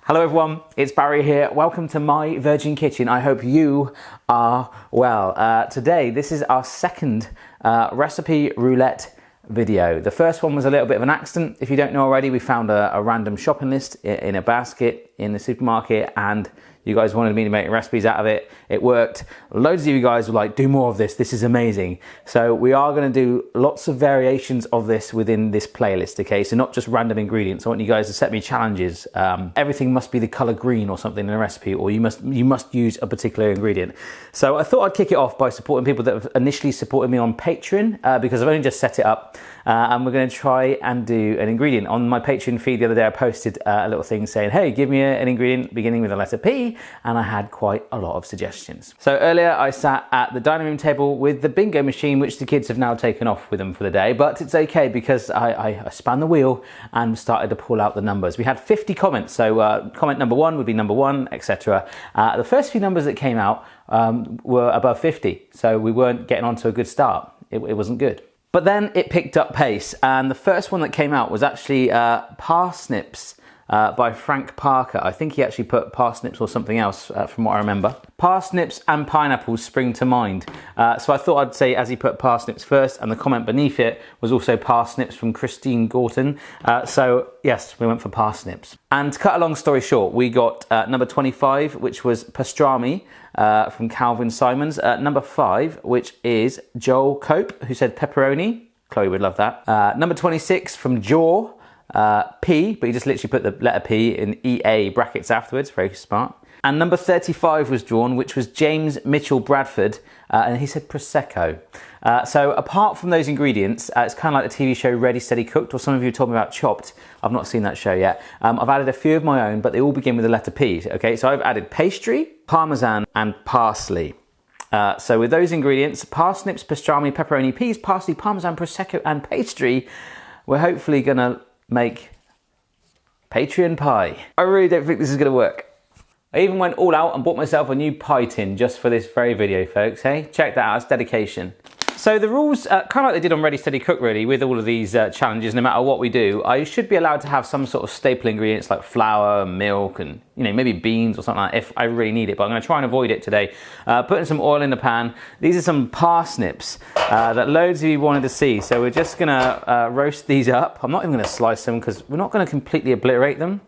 Hello everyone, it's Barry here. Welcome to my Virgin Kitchen. I hope you are well. Today, this is our second recipe roulette video. The first one was a little bit of an accident. If you don't know already, we found a random shopping list in a basket in the supermarket and you guys wanted me to make recipes out of it. It worked. Loads of you guys were like, do more of this. This is amazing. So we are going to do lots of variations of this within this playlist, okay? So not just random ingredients. I want you guys to set me challenges. Everything must be the color green or something in a recipe, or you must use a particular ingredient. So I thought I'd kick it off by supporting people that have initially supported me on Patreon because I've only just set it up. And we're going to try and do an ingredient. On my Patreon feed the other day, I posted a little thing saying, hey, give me an ingredient beginning with the letter P, and I had quite a lot of suggestions. So earlier I sat at the dining room table with the bingo machine, which the kids have now taken off with them for the day, but it's okay because I spun the wheel and started to pull out the numbers. We had 50 comments, so comment number one would be number one, etc. The first few numbers that came out were above 50, so we weren't getting on to a good start. It wasn't good. But then it picked up pace, and the first one that came out was actually Parsnips by Frank Parker. I think he actually put parsnips or something else from what I remember. Parsnips and pineapples spring to mind. So I thought I'd say as he put parsnips first, and the comment beneath it was also parsnips from Christine Gorton. So yes, we went for parsnips. And to cut a long story short, we got number 25, which was pastrami from Calvin Simons. Number 5, which is Joel Cope, who said pepperoni. Chloe would love that. Number 26 from Jaw. P, but he just literally put the letter P in EA brackets afterwards, very smart. And number 35 was drawn, which was James Mitchell Bradford, and he said Prosecco. So apart from those ingredients, it's kind of like the TV show Ready, Steady, Cooked, or some of you told me about Chopped. I've not seen that show yet. I've added a few of my own, but they all begin with the letter P, okay? So I've added pastry, parmesan, and parsley. So with those ingredients, parsnips, pastrami, pepperoni, peas, parsley, parmesan, Prosecco, and pastry, we're hopefully gonna make Patreon pie. I really don't think this is gonna work. I even went all out and bought myself a new pie tin just for this very video, folks, hey? Check that out, it's dedication. So the rules, kind of like they did on Ready, Steady, Cook, really, with all of these challenges, no matter what we do, I should be allowed to have some sort of staple ingredients like flour, milk, and maybe beans or something like that if I really need it, but I'm gonna try and avoid it today. Putting some oil in the pan. These are some parsnips that loads of you wanted to see, so we're just gonna roast these up. I'm not even gonna slice them because we're not gonna completely obliterate them.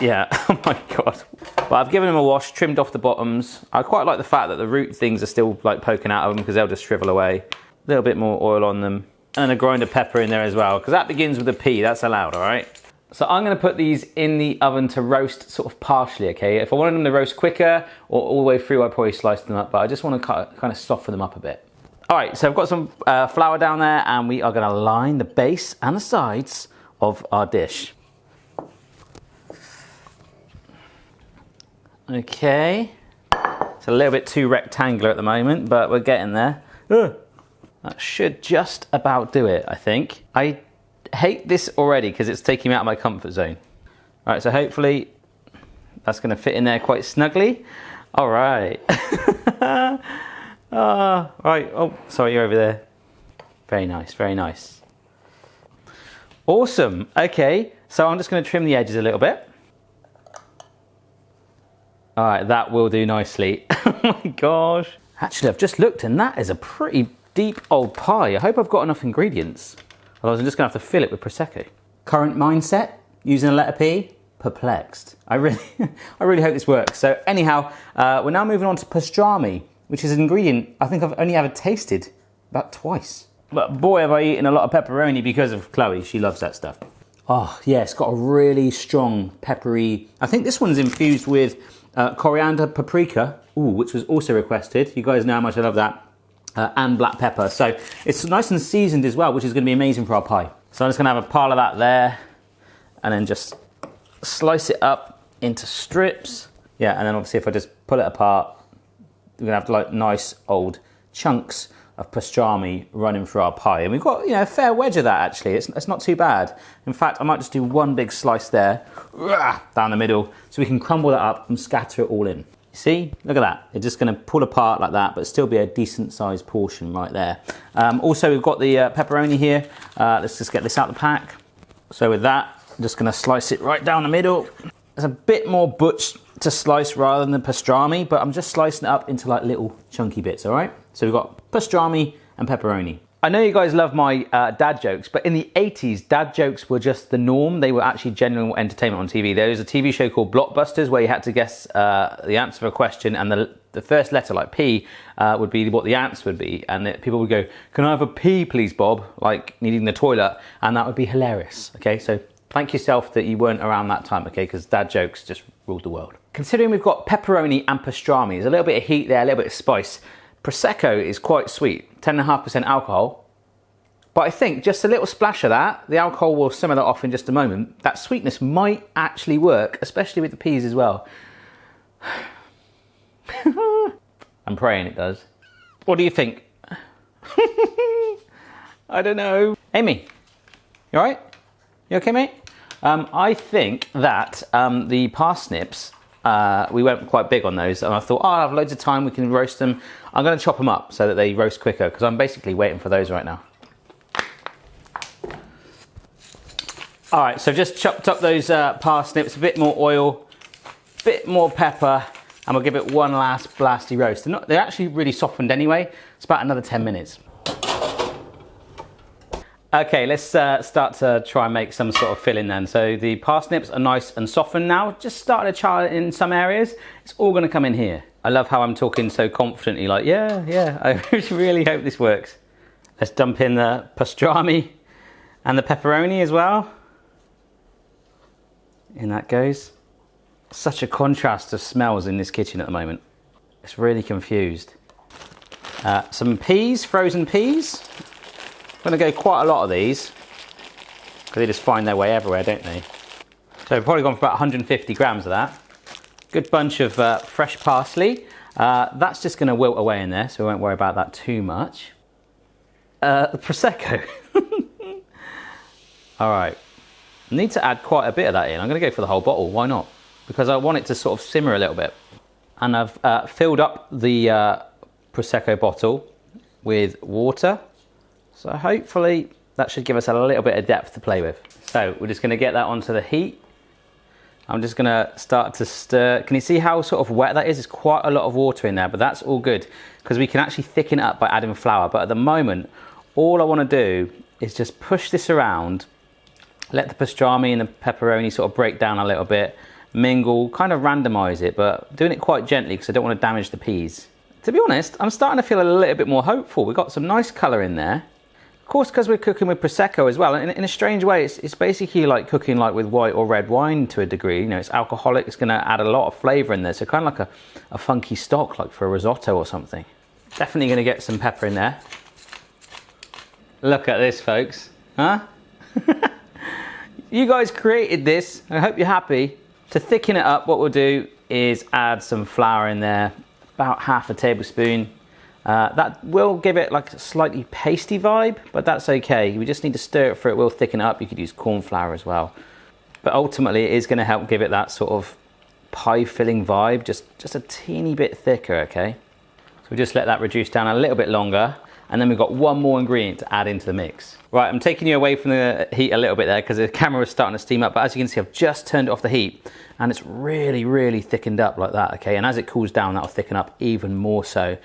Yeah, oh my God. But I've given them a wash, trimmed off the bottoms. I quite like the fact that the root things are still like poking out of them because they'll just shrivel away. A little bit more oil on them. And a grind of pepper in there as well, because that begins with a P, that's allowed, all right? So I'm gonna put these in the oven to roast sort of partially, okay? If I wanted them to roast quicker or all the way through, I'd probably slice them up, but I just wanna kind of soften them up a bit. All right, so I've got some flour down there and we are gonna line the base and the sides of our dish. Okay, it's a little bit too rectangular at the moment, but we're getting there. Ugh. That should just about do it, I think. I hate this already because it's taking me out of my comfort zone. All right, so hopefully that's gonna fit in there quite snugly. All right. Right, oh, sorry, you're over there. Very nice, very nice. Awesome, okay. So I'm just gonna trim the edges a little bit. All right, that will do nicely. Oh my gosh. Actually, I've just looked and that is a pretty deep old pie. I hope I've got enough ingredients. Otherwise, I'm just gonna have to fill it with Prosecco. Current mindset, using the letter P, perplexed. I really hope this works. So anyhow, we're now moving on to pastrami, which is an ingredient I think I've only ever tasted about twice. But boy, have I eaten a lot of pepperoni because of Chloe. She loves that stuff. Oh yeah, it's got a really strong peppery, I think this one's infused with coriander, paprika, which was also requested. You guys know how much I love that. And black pepper. So it's nice and seasoned as well, which is going to be amazing for our pie. So I'm just going to have a pile of that there and then just slice it up into strips. Yeah, and then obviously if I just pull it apart, we're going to have like nice old chunks of pastrami running through our pie. And we've got, a fair wedge of that actually. It's not too bad. In fact, I might just do one big slice there, down the middle, so we can crumble that up and scatter it all in. You see, look at that. It's just gonna pull apart like that, but still be a decent sized portion right there. Also, we've got the pepperoni here. Let's just get this out of the pack. So with that, I'm just going to slice it right down the middle. It's a bit more butch to slice rather than the pastrami, but I'm just slicing it up into like little chunky bits, all right? So we've got pastrami and pepperoni. I know you guys love my dad jokes, but in the 80s, dad jokes were just the norm. They were actually genuine entertainment on TV. There was a TV show called Blockbusters where you had to guess the answer for a question, and the first letter, like P, would be what the answer would be. And people would go, "Can I have a P, please, Bob?" Like needing the toilet. And that would be hilarious, okay? So thank yourself that you weren't around that time, okay? Because dad jokes just ruled the world. Considering we've got pepperoni and pastrami, there's a little bit of heat there, a little bit of spice. Prosecco is quite sweet, 10.5% alcohol. But I think just a little splash of that, the alcohol will simmer that off in just a moment. That sweetness might actually work, especially with the peas as well. I'm praying it does. What do you think? I don't know. Amy, you all right? You okay, mate? I think that the parsnips, we went quite big on those, and I thought, oh, I have loads of time, we can roast them. I'm going to chop them up so that they roast quicker, because I'm basically waiting for those right now. All right, so just chopped up those parsnips, a bit more oil, a bit more pepper, and we'll give it one last blasty roast. They're actually really softened anyway. It's about another 10 minutes. Okay, let's start to try and make some sort of filling then. So the parsnips are nice and softened now. Just started to char in some areas. It's all gonna come in here. I love how I'm talking so confidently, like, yeah, I really hope this works. Let's dump in the pastrami and the pepperoni as well. In that goes. Such a contrast of smells in this kitchen at the moment. It's really confused. Some peas, frozen peas. I'm gonna go quite a lot of these because they just find their way everywhere, don't they? So I've probably gone for about 150 grams of that. Good bunch of fresh parsley. That's just gonna wilt away in there, so we won't worry about that too much. The Prosecco. All right, I need to add quite a bit of that in. I'm gonna go for the whole bottle, why not? Because I want it to sort of simmer a little bit. And I've filled up the Prosecco bottle with water. So hopefully that should give us a little bit of depth to play with. So we're just gonna get that onto the heat. I'm just gonna start to stir. Can you see how sort of wet that is? There's quite a lot of water in there, but that's all good because we can actually thicken it up by adding flour. But at the moment, all I wanna do is just push this around, let the pastrami and the pepperoni sort of break down a little bit, mingle, kind of randomize it, but doing it quite gently because I don't wanna damage the peas. To be honest, I'm starting to feel a little bit more hopeful. We've got some nice color in there. Of course, because we're cooking with Prosecco as well, and in a strange way, it's basically like cooking like with white or red wine to a degree. You know, it's alcoholic, it's gonna add a lot of flavor in there, so kind of like a funky stock, like for a risotto or something. Definitely gonna get some pepper in there. Look at this, folks, huh? You guys created this, I hope you're happy. To thicken it up, what we'll do is add some flour in there, about half a tablespoon. That will give it like a slightly pasty vibe, but that's okay. We just need to stir it for it will thicken it up. You could use corn flour as well. But ultimately it is gonna help give it that sort of pie filling vibe, just a teeny bit thicker, okay? So we just let that reduce down a little bit longer, and then we've got one more ingredient to add into the mix. Right, I'm taking you away from the heat a little bit there because the camera was starting to steam up, but as you can see, I've just turned it off the heat and it's really, really thickened up like that, okay? And as it cools down, that'll thicken up even more so.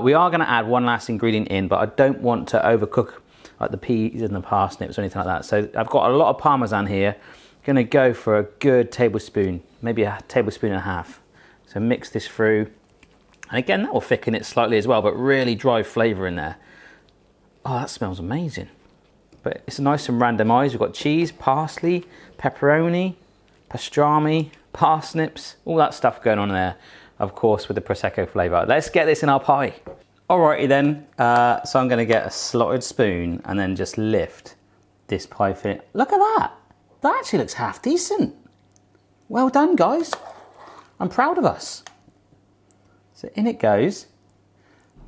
We are gonna add one last ingredient in, but I don't want to overcook like the peas and the parsnips or anything like that. So I've got a lot of Parmesan here. Gonna go for a good tablespoon, maybe a tablespoon and a half. So mix this through. And again, that will thicken it slightly as well, but really drive flavor in there. Oh, that smells amazing. But it's nice and randomized. We've got cheese, parsley, pepperoni, pastrami, parsnips, all that stuff going on there, of course, with the Prosecco flavor. Let's get this in our pie. Alrighty then, so I'm gonna get a slotted spoon and then just lift this pie filling. Look at that. That actually looks half decent. Well done, guys. I'm proud of us. So in it goes.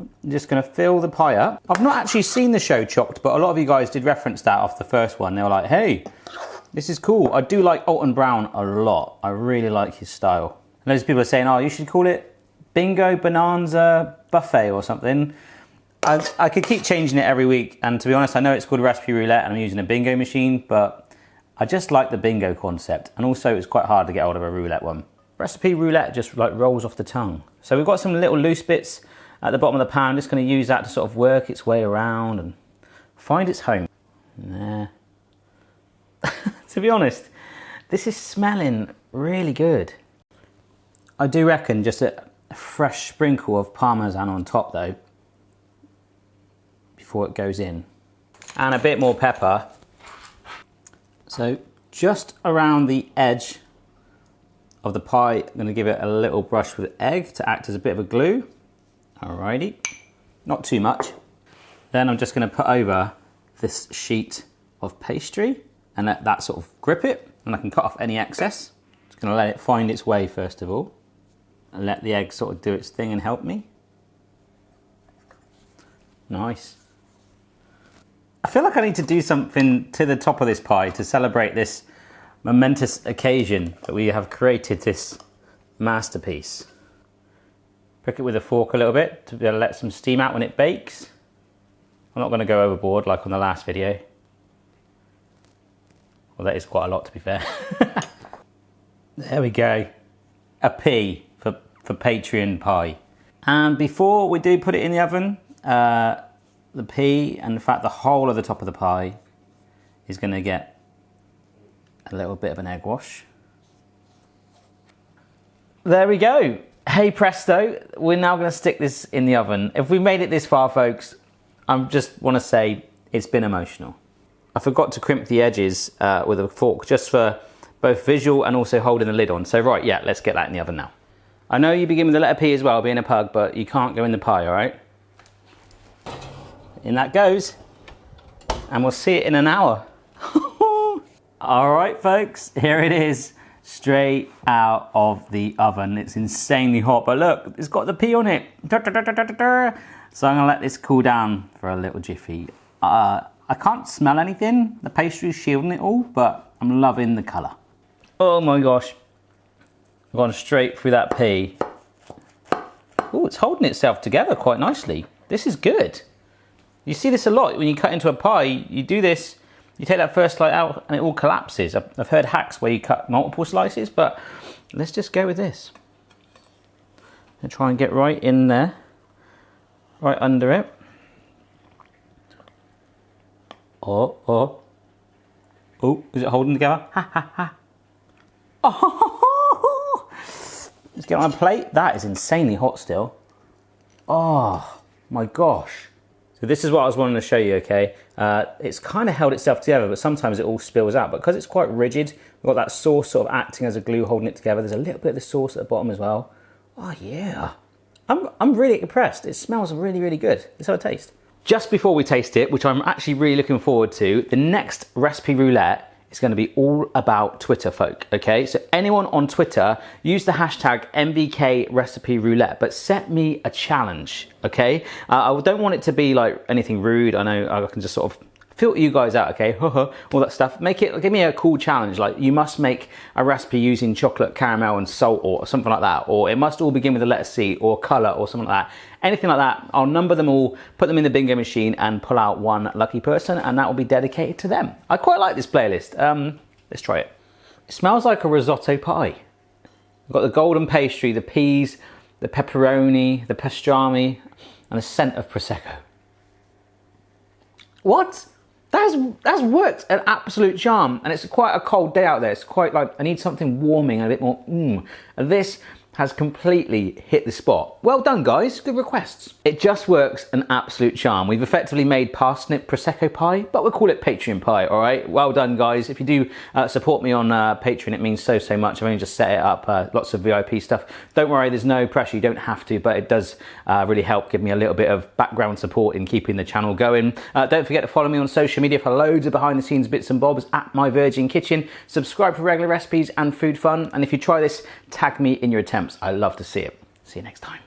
I'm just going to fill the pie up. I've not actually seen the show Chopped, but a lot of you guys did reference that off the first one. They were like, hey, this is cool. I do like Alton Brown a lot. I really like his style. And those people are saying, oh, you should call it Bingo Bonanza Buffet or something. I could keep changing it every week. And to be honest, I know it's called Recipe Roulette and I'm using a bingo machine, but I just like the bingo concept, and also it's quite hard to get hold of a roulette one. Recipe roulette just like rolls off the tongue. So we've got some little loose bits at the bottom of the pan. I'm just going to use that to sort of work its way around and find its home. There. To be honest, this is smelling really good. I do reckon just a fresh sprinkle of Parmesan on top though, before it goes in. And a bit more pepper. So just around the edge of the pie, I'm going to give it a little brush with egg to act as a bit of a glue. Alrighty, not too much. Then I'm just going to put over this sheet of pastry and let that sort of grip it, and I can cut off any excess. Just going to let it find its way first of all, and let the egg sort of do its thing and help me. Nice. I feel like I need to do something to the top of this pie to celebrate this momentous occasion that we have created this masterpiece. Prick it with a fork a little bit to be able to let some steam out when it bakes. I'm not going to go overboard like on the last video. Well, that is quite a lot to be fair. There we go. A P for Patreon pie. And before we do put it in the oven, the pea and in fact the whole of the top of the pie is going to get a little bit of an egg wash. There we go. Hey presto, we're now going to stick this in the oven. If we made it this far, folks, I just want to say it's been emotional. I forgot to crimp the edges with a fork just for both visual and also holding the lid on. So right, yeah, let's get that in the oven now. I know you begin with the letter P as well, being a pug, but you can't go in the pie, all right? In that goes, and we'll see it in an hour. All right, folks, here it is, straight out of the oven. It's insanely hot, but look, it's got the pea on it. So I'm gonna let this cool down for a little jiffy. I can't smell anything. The pastry's shielding it all, but I'm loving the color. Oh my gosh, I've gone straight through that pea. Oh, it's holding itself together quite nicely. This is good. You see this a lot when you cut into a pie. You do this, you take that first slice out and it all collapses. I've heard hacks where you cut multiple slices, but let's just go with this. And try and get right in there, right under it. Oh, is it holding together? Ha, ha, ha. Oh, let's get on a plate. That is insanely hot still. Oh my gosh. So this is what I was wanting to show you, okay? It's kind of held itself together, but sometimes it all spills out. But because it's quite rigid, we've got that sauce sort of acting as a glue holding it together. There's a little bit of the sauce at the bottom as well. Oh yeah. I'm really impressed. It smells really, really good. Let's have a taste. Just before we taste it, which I'm actually really looking forward to, the next recipe roulette is going to be all about Twitter folk, okay? So anyone on Twitter, use the hashtag MBK recipe roulette, but set me a challenge, okay? I don't want it to be like anything rude. I know I can just sort of filter you guys out, okay? All that stuff. Give me a cool challenge, like you must make a recipe using chocolate, caramel and salt or something like that, or it must all begin with the letter C or color or something like that. Anything like that, I'll number them all, put them in the bingo machine and pull out one lucky person, and that will be dedicated to them. I quite like this playlist. Let's try it. It smells like a risotto pie. We've got the golden pastry, the peas, the pepperoni, the pastrami, and a scent of Prosecco. What? That's worked an absolute charm, and it's quite a cold day out there. It's quite like, I need something warming and a bit more And this has completely hit the spot. Well done, guys, good requests. It just works an absolute charm. We've effectively made parsnip Prosecco pie, but we'll call it Patreon pie, all right? Well done, guys. If you do support me on Patreon, it means so much. I've only just set it up, lots of VIP stuff. Don't worry, there's no pressure, you don't have to, but it does really help give me a little bit of background support in keeping the channel going. Don't forget to follow me on social media for loads of behind the scenes bits and bobs at My Virgin Kitchen. Subscribe for regular recipes and food fun, and if you try this, tag me in your attempts. I love to see it. See you next time.